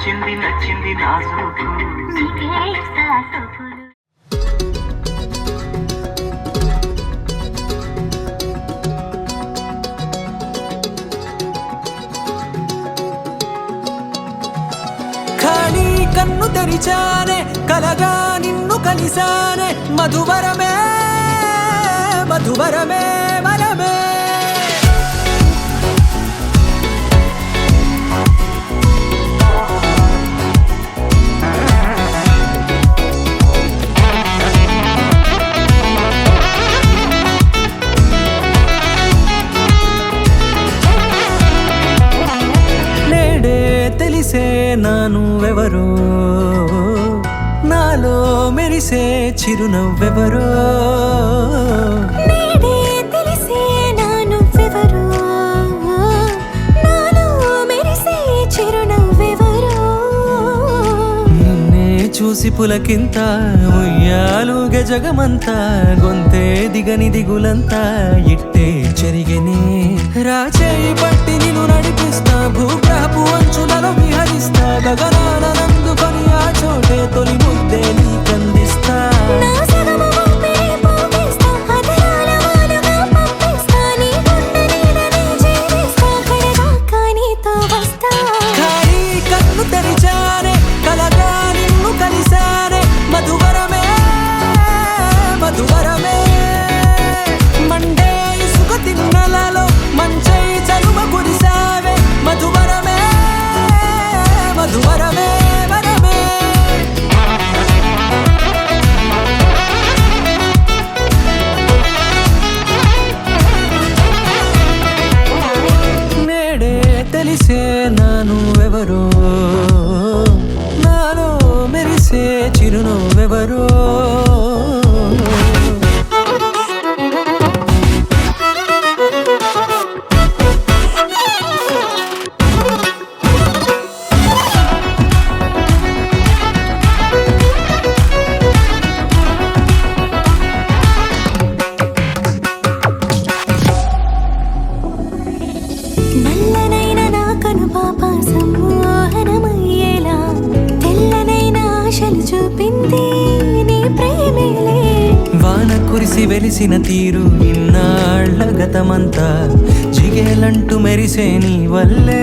నచ్చింది నచ్చింది నా సూపు ఖాళీ కన్ను తెరిచానే కలగా నిన్ను కలిసానే మధువరమే మధువరమే వరమే తెలిసే నానువెవరో నాలో మెరిసే చిరునవ్వెవరో నేడే తెలిసే నానువెవరో నాలో మెరిసే చిరునవ్వెవరో నిన్నే చూసి పులకింత ఉయ్యాలుగే జగమంతా గొంతే దిగని దిగులంతా ఇట్టే చెరిగెనే రాచేయి పట్టి నిన్ను నడిపిస్తా భూగ్రహపు అంచులలో విహరిస్తా గగనాన నందుకొని ఆ చోటే తొలి ముద్దే నీకందిస్తా నా సగము ఊపిరి పోగిస్తా అదరాల వాలుగా పంపిస్తా నీ గుండె నీడనే జీవిస్తా కడదాకా నీతో వస్తా ఖాళీ కన్ను తెరిచానే కలగా నిన్ను కలిసానే మధువరమే మధువరమే మండే ఇసుక తిన్నలలో మంచై చలువ కురిసావే మధువరమే మధువరమే వరమే నేడే తెలిసే నానువెవరో నాలో మెరిసే చిరునవ్వెవరో నల్లనైన నా కనుపాప సమ్మోహనమయ్యేలా తెల్లనైన ఆశలు చూపింది నీ ప్రేమేలే వాన కురిసి వెలిసిన తీరు ఇన్నాళ్ల గతమంతా జిగేలంటూ మెరిసే నీ వల్లే